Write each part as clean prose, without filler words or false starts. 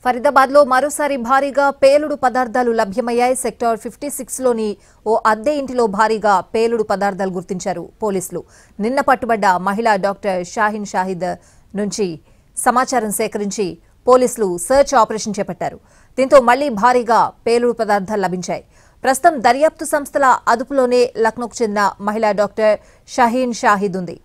ఫరీదాబాద్ లో మరోసారి భారీగా పేలుడు పదార్థాలు లభ్యమయ్యాయి. సెక్టార్ 56 లోని ఓ అద్దె ఇంటిలో భారీగా పేలుడు పదార్థాలు గుర్తించారు పోలీసులు. నిన్న పట్టుబడ్డ మహిళా డాక్టర్ షాహీన్ షాహిద్ నుంచి సమాచారం సేకరించి పోలీసులు సర్చ్ ఆపరేషన్ చేపట్టారు. దీంతో మళ్లీ భారీగా పేలుడు పదార్థాలు లభించాయి. ప్రస్తుతం దర్యాప్తు సంస్థల అదుపులోనే లక్నోకు చెందిన మహిళా డాక్టర్ షాహీన్ షాహిద్ ఉంది.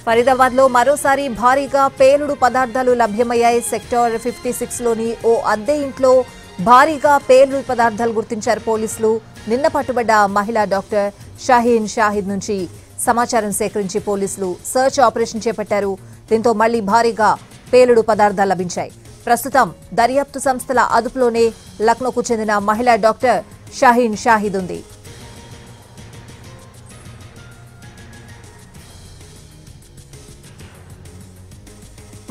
ఫరీదాబాద్ లో మరోసారి భారీగా పేలుడు పదార్థాలు లభ్యమయ్యాయి. సెక్టార్ 56 లోని ఓ అద్దె ఇంట్లో భారీగా పేలుడు పదార్థాలు గుర్తించారు పోలీసులు. నిన్న పట్టుబడ్డ మహిళా డాక్టర్ షాహీన్ షాహిద్ నుంచి సమాచారం సేకరించి పోలీసులు సర్చ్ ఆపరేషన్ చేపట్టారు. దీంతో మళ్లీ భారీగా పేలుడు పదార్థాలు లభించాయి. ప్రస్తుతం దర్యాప్తు సంస్థల అదుపులోనే లక్నోకు చెందిన మహిళా డాక్టర్ షాహీన్ షాహిద్ ఉంది.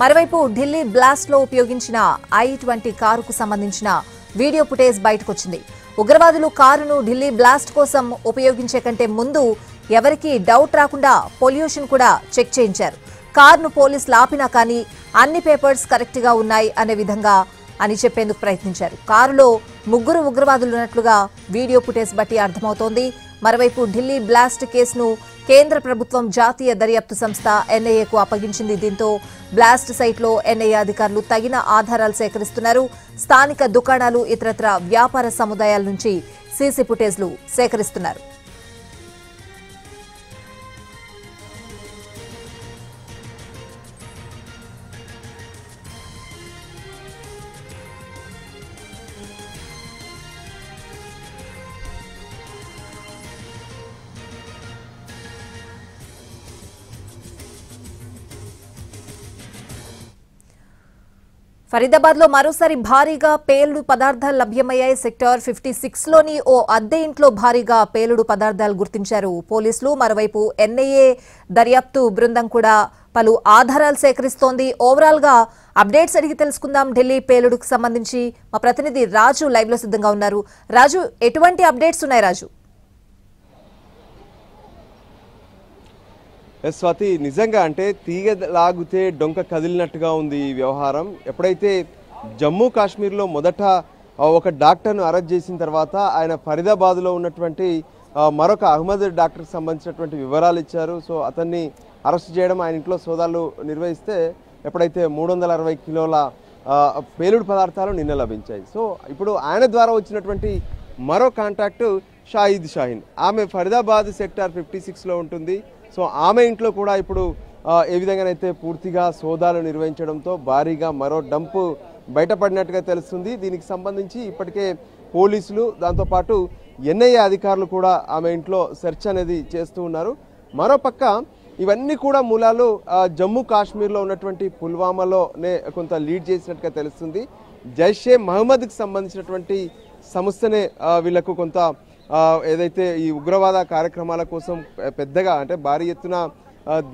మరోవైపు ఢిల్లీ బ్లాస్ట్ లో ఉపయోగించిన I-20 కారుకు సంబంధించిన వీడియో ఫుటేజ్ బయటకొచ్చింది. ఉగ్రవాదులు కారును ఢిల్లీ బ్లాస్ట్ కోసం ఉపయోగించే కంటే ముందు ఎవరికీ డౌట్ రాకుండా పొల్యూషన్ కూడా చెక్ చేయించారు. కారును పోలీసులు ఆపినా కానీ అన్ని పేపర్స్ కరెక్ట్ గా ఉన్నాయి అనే విధంగా అని చెప్పేందుకు ప్రయత్నించారు. కారులో 3 ఉగ్రవాదులు ఉన్నట్లుగా వీడియో ఫుటేజ్ బట్టి అర్థమవుతోంది. మరోవైపు ఢిల్లీ బ్లాస్ట్ కేసును కేంద్ర ప్రభుత్వం జాతీయ దర్యాప్తు సంస్థ NIAకు అప్పగించింది. దీంతో బ్లాస్ట్ సైట్లో NIA అధికారులు తగిన ఆధారాలు సేకరిస్తున్నారు. స్థానిక దుకాణాలు, ఇతరత్ర వ్యాపార సముదాయాల నుంచి సీసీ ఫుటేజ్లు సేకరిస్తున్నారు. ఫరీదాబాద్ లో మరోసారి భారీగా పేలుడు పదార్థాలు లభ్యమయ్యాయి. సెక్టార్ 56 లోని ఓ అద్దె ఇంట్లో భారీగా పేలుడు పదార్థాలు గుర్తించారు పోలీసులు. మరోవైపు NIA దర్యాప్తు బృందం కూడా పలు ఆధారాలు సేకరిస్తోంది. ఓవరాల్ గా అప్డేట్స్ అడిగి తెలుసుకుందాం. ఢిల్లీ పేలుడుకు సంబంధించి మా ప్రతినిధి రాజు లైవ్ లో సిద్ధంగా ఉన్నారు. రాజు, ఎటువంటి అప్డేట్స్ ఉన్నాయి రాజు? స్వాతి, నిజంగా అంటే తీగ లాగితే డొంక కదిలినట్టుగా ఉంది ఈ వ్యవహారం. ఎప్పుడైతే జమ్మూ కాశ్మీర్లో మొదట ఒక డాక్టర్ను అరెస్ట్ చేసిన తర్వాత ఆయన ఫరీదాబాద్లో ఉన్నటువంటి మరొక అహ్మద్ డాక్టర్కి సంబంధించినటువంటి వివరాలు ఇచ్చారు. సో అతన్ని అరెస్ట్ చేయడం, ఆయన ఇంట్లో సోదాలు నిర్వహిస్తే ఎప్పుడైతే 360 కిలోల పేలుడు పదార్థాలు నిన్న లభించాయి. సో ఇప్పుడు ఆయన ద్వారా వచ్చినటువంటి మరో కాంటాక్టు షాహీన్. ఆమె ఫరీదాబాద్ సెక్టార్ 56లో ఉంటుంది. సో ఆమె ఇంట్లో కూడా ఇప్పుడు ఏ విధంగానైతే పూర్తిగా సోదాలు నిర్వహించడంతో భారీగా మరో డంపు బయటపడినట్టుగా తెలుస్తుంది. దీనికి సంబంధించి ఇప్పటికే పోలీసులు, దాంతోపాటు NIA అధికారులు కూడా ఆమె ఇంట్లో సెర్చ్ అనేది చేస్తూ ఉన్నారు. మరోపక్క ఇవన్నీ కూడా మూలాలు జమ్మూ కాశ్మీర్లో ఉన్నటువంటి పుల్వామాలోనే కొంత లీడ్ చేసినట్టుగా తెలుస్తుంది. జైషే మహమ్మద్కి సంబంధించినటువంటి సంస్థనే వీళ్లకు కొంత ఏదైతే ఈ ఉగ్రవాద కార్యక్రమాల కోసం పెద్దగా అంటే భారీ ఎత్తున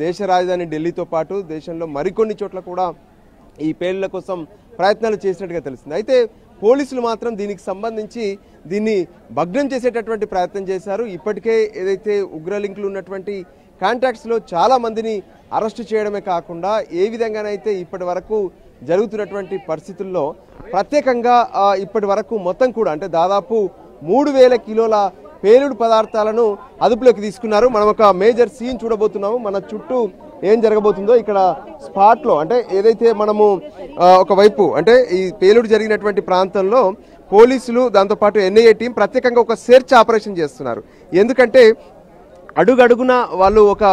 దేశ రాజధాని ఢిల్లీతో పాటు దేశంలో మరికొన్ని చోట్ల కూడా ఈ పేలుళ్ల కోసం ప్రయత్నాలు చేసినట్టుగా తెలుస్తుంది. అయితే పోలీసులు మాత్రం దీనికి సంబంధించి దీన్ని భగ్నం చేసేటటువంటి ప్రయత్నం చేశారు. ఇప్పటికే ఏదైతే ఉగ్ర లింకులు ఉన్నటువంటి కాంటాక్ట్స్లో చాలా మందిని అరెస్టు చేయడమే కాకుండా ఏ విధంగానైతే ఇప్పటి వరకు జరుగుతున్నటువంటి పరిస్థితుల్లో ప్రత్యేకంగా ఇప్పటి వరకు మొత్తం కూడా అంటే దాదాపు 3000 కిలోల పేలుడు పదార్థాలను అదుపులోకి తీసుకున్నారు. మనం ఒక మేజర్ సీన్ చూడబోతున్నాము. మన చుట్టూ ఏం జరగబోతుందో ఇక్కడ స్పాట్లో అంటే ఏదైతే మనము ఒకవైపు అంటే ఈ పేలుడు జరిగినటువంటి ప్రాంతంలో పోలీసులు, దాంతోపాటు NIA టీం ప్రత్యేకంగా ఒక సెర్చ్ ఆపరేషన్ చేస్తున్నారు. ఎందుకంటే అడుగడుగున వాళ్ళు ఒక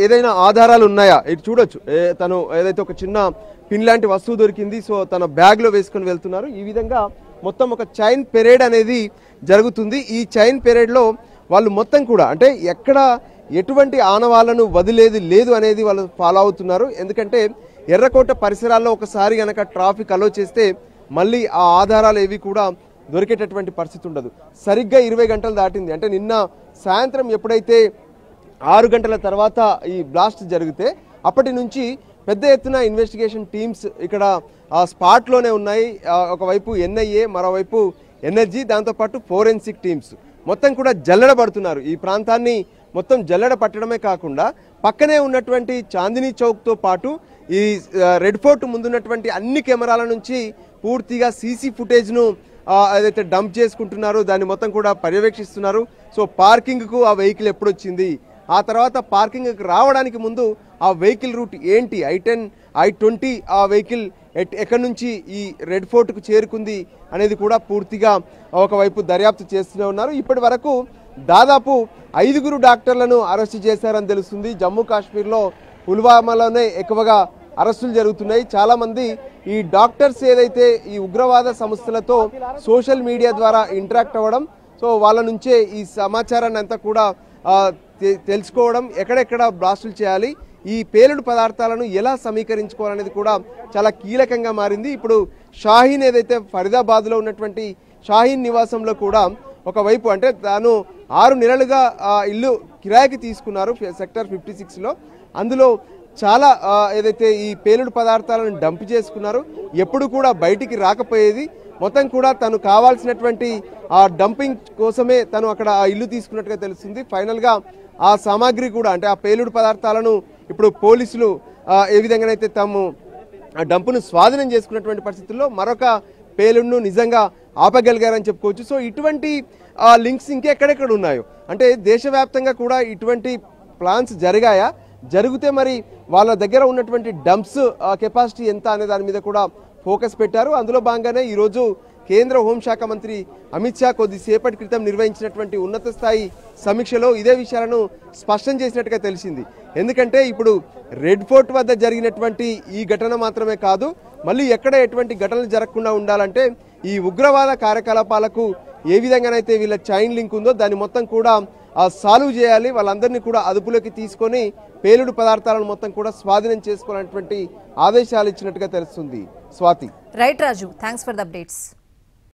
ఏదైనా ఆధారాలు ఉన్నాయా ఇటు చూడొచ్చు. తను ఏదైతే ఒక చిన్న పిన్ లాంటి వస్తువు దొరికింది. సో తన బ్యాగ్లో వేసుకొని వెళ్తున్నారు. ఈ విధంగా మొత్తం ఒక చైన్ పెరేడ్ అనేది జరుగుతుంది. ఈ చైన్ పెరేడ్లో వాళ్ళు మొత్తం కూడా అంటే ఎక్కడ ఎటువంటి ఆనవాళ్లను వదిలేది లేదు అనేది వాళ్ళు ఫాలో అవుతున్నారు. ఎందుకంటే ఎర్రకోట పరిసరాల్లో ఒకసారి గనక ట్రాఫిక్ అలో చేస్తే మళ్ళీ ఆ ఆధారాలు ఏవి కూడా దొరికేటటువంటి పరిస్థితి ఉండదు. సరిగ్గా 20 గంటలు దాటింది. అంటే నిన్న సాయంత్రం ఎప్పుడైతే 6 గంటల తర్వాత ఈ బ్లాస్ట్ జరిగితే అప్పటి నుంచి పెద్ద ఎత్తున ఇన్వెస్టిగేషన్ టీమ్స్ ఇక్కడ ఆ స్పాట్లోనే ఉన్నాయి. ఒకవైపు ఎన్ఐఏ, మరోవైపు ఎనర్జీ, దాంతోపాటు ఫోరెన్సిక్ టీమ్స్ మొత్తం కూడా జల్లెడ పడుతున్నారు. ఈ ప్రాంతాన్ని మొత్తం జల్లెడ పట్టడమే కాకుండా పక్కనే ఉన్నటువంటి చాందినీ చౌక్తో పాటు ఈ రెడ్ ఫోర్ట్ ముందున్నటువంటి అన్ని కెమెరాల నుంచి పూర్తిగా సీసీ ఫుటేజ్ను ఏదైతే డంప్ చేసుకుంటున్నారో దాన్ని మొత్తం కూడా పర్యవేక్షిస్తున్నారు. సో పార్కింగ్కు ఆ వెహికల్ ఎప్పుడు వచ్చింది, ఆ తర్వాత పార్కింగ్కి రావడానికి ముందు ఆ వెహికల్ రూట్ ఏంటి, I10, I20 ఆ వెహికల్ ఎక్కడి నుంచి ఈ రెడ్ ఫోర్ట్కు చేరుకుంది అనేది కూడా పూర్తిగా ఒకవైపు దర్యాప్తు చేస్తూనే ఉన్నారు. ఇప్పటి వరకు దాదాపు 5 డాక్టర్లను అరెస్టు చేశారని తెలుస్తుంది. జమ్మూ కాశ్మీర్లో పుల్వామాలోనే ఎక్కువగా అరెస్టులు జరుగుతున్నాయి. చాలామంది ఈ డాక్టర్స్ ఏదైతే ఈ ఉగ్రవాద సంస్థలతో సోషల్ మీడియా ద్వారా ఇంటరాక్ట్ అవ్వడం, సో వాళ్ళ నుంచే ఈ సమాచారాన్ని అంతా కూడా తెలుసుకోవడం, ఎక్కడెక్కడ బ్లాస్టులు చేయాలి, ఈ పేలుడు పదార్థాలను ఎలా సమీకరించుకోవాలనేది కూడా చాలా కీలకంగా మారింది. ఇప్పుడు షాహీన్ ఏదైతే ఫరీదాబాద్లో ఉన్నటువంటి షాహీన్ నివాసంలో కూడా ఒకవైపు అంటే తాను 6 నెలలుగా ఇల్లు కిరాయికి తీసుకున్నారు సెక్టర్ 56లో. అందులో చాలా ఏదైతే ఈ పేలుడు పదార్థాలను డంప్ చేసుకున్నారు, ఎప్పుడు కూడా బయటికి రాకపోయేది. మొత్తం కూడా తను కావాల్సినటువంటి ఆ డంపింగ్ కోసమే తను అక్కడ ఆ ఇల్లు తీసుకున్నట్టుగా తెలుస్తుంది. ఫైనల్గా ఆ సామాగ్రి కూడా అంటే ఆ పేలుడు పదార్థాలను ఇప్పుడు పోలీసులు ఏ విధంగానైతే తాము ఆ డంపును స్వాధీనం చేసుకున్నటువంటి పరిస్థితుల్లో మరొక పేలుడును నిజంగా ఆపగలిగారని చెప్పుకోవచ్చు. సో ఇటువంటి లింక్స్ ఇంకెక్కడెక్కడ ఉన్నాయో, అంటే దేశవ్యాప్తంగా కూడా ఇటువంటి ప్లాన్స్ జరిగాయా, జరిగితే మరి వాళ్ళ దగ్గర ఉన్నటువంటి డంప్స్ కెపాసిటీ ఎంత అనే దాని మీద కూడా ఫోకస్ పెట్టారు. అందులో భాగంగానే ఈరోజు కేంద్ర హోంశాఖ మంత్రి అమిత్ షా కొద్దిసేపటి క్రితం నిర్వహించినటువంటి ఉన్నత స్థాయి సమీక్షలో ఇదే విషయాలను స్పష్టం చేసినట్టుగా తెలిసింది. ఎందుకంటే ఇప్పుడు రెడ్ ఫోర్ట్ వద్ద జరిగినటువంటి ఈ ఘటన మాత్రమే కాదు, మళ్ళీ ఎక్కడ ఎటువంటి ఘటనలు జరగకుండా ఉండాలంటే ఈ ఉగ్రవాద కార్యకలాపాలకు ఏ విధంగానైతే వీళ్ళ చైన్ లింక్ ఉందో దాన్ని మొత్తం కూడా సాల్వ్ చేయాలి, వాళ్ళందరినీ కూడా అదుపులోకి తీసుకొని పేలుడు పదార్థాలను మొత్తం కూడా స్వాధీనం చేసుకోవాలనేటువంటి ఆదేశాలు ఇచ్చినట్టుగా తెలుస్తుంది. Swathi. Right Raju, thanks for the updates.